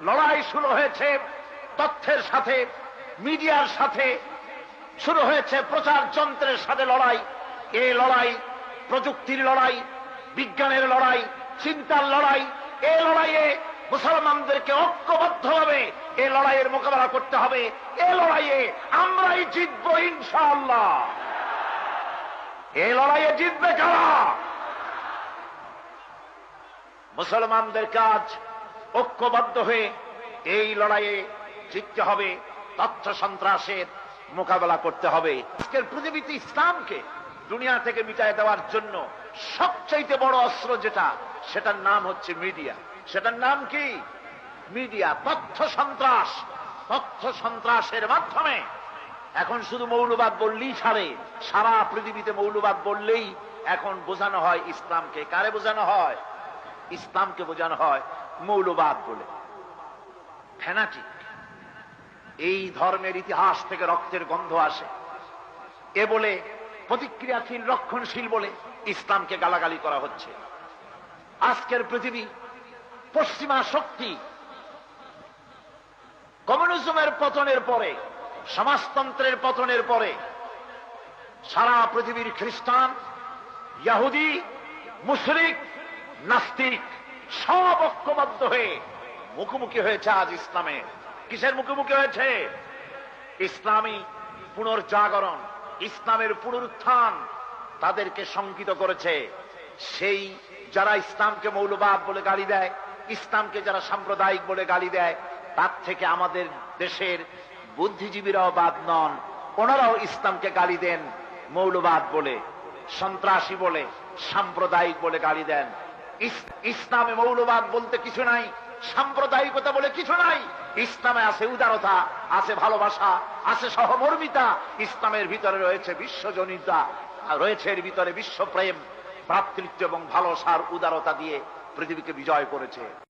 লড়াই শুরু হয়েছে তথ্যের সাথে, মিডিয়ার সাথে, শুরু হয়েছে প্রচার যন্ত্রের সাথে লড়াই। এই লড়াই প্রযুক্তির লড়াই, বিজ্ঞানের লড়াই, চিন্তার লড়াই। এই লড়াইয়ে মুসলমানদেরকে ঐক্যবদ্ধভাবে এই লড়াইয়ের মোকাবেলা করতে হবে। এই লড়াইয়ে আমরাই জিতবো ইনশাআল্লাহ। এই লড়াইয়ে জিতবে কারা? মুসলমানদের কাজ ঐক্যবদ্ধ হয়ে এই লড়াইয়ে জিততে হবে। তথ্য সন্ত্রাসের মোকাবেলা করতে হবে। আজকের পৃথিবীতে ইসলামকে দুনিয়া থেকে মিটায় দেওয়ার জন্য সবচাইতে বড় অস্ত্র যেটা, সেটার নাম হচ্ছে মিডিয়া। সেটার নাম কি? মিডিয়া। তথ্য সন্ত্রাস। তথ্য সন্ত্রাসের মাধ্যমে এখন শুধু মৌলবাদ বললেই ছাড়ে, সারা পৃথিবীতে মৌলবাদ বললেই এখন বোঝানো হয় ইসলামকে। কারে বোঝানো হয়? ইসলামকে বোঝানো হয় মৌলবাদ বলে। ফ্যানাটিক। এই ধর্মের ইতিহাস থেকে রক্তের গন্ধ আসে এ বলে, প্রতিক্রিয়াশীল, রক্ষণশীল বলে ইসলামকে গালাগালি করা হচ্ছে। আজকের পৃথিবী পশ্চিমা শক্তি কমিউনিজমের পতনের পরে, সমাজতন্ত্রের পতনের পরে সারা পৃথিবীর খ্রিস্টান, ইহুদি, মুশরিক, নাস্তিক সব ঐক্যবদ্ধ হয়ে মুখোমুখি হয়েছে আজ ইসলামে। কিসের মুখোমুখি হয়েছে? ইসলামী পুনর্জাগরণ, ইসলামের পুনরুত্থান তাদেরকে শঙ্কিত করেছে। সেই যারা ইসলামকে মৌলবাদ বলে গালি দেয়, ইসলামকে যারা সাম্প্রদায়িক বলে গালি দেয়, তার থেকে আমাদের দেশের বুদ্ধিজীবীরাও বাদ নন। ওনারাও ইসলামকে গালি দেন মৌলবাদ বলে, সন্ত্রাসী বলে, সাম্প্রদায়িক বলে গালি দেন। ইসলামে মৌলবাদ বলতে কিছু নাই, সাম্প্রদায়িকতা বলে কিছু নাই। ইসলামে আছে উদারতা, আছে ভালোবাসা, আছে সহমর্মিতা। ইসলামের ভিতরে রয়েছে বিশ্বজনীনতা, রয়েছে এর ভিতরে বিশ্বপ্রেম, ভ্রাতৃত্ব এবং ভালোবাসার উদারতা দিয়ে পৃথিবীকে বিজয় করেছে।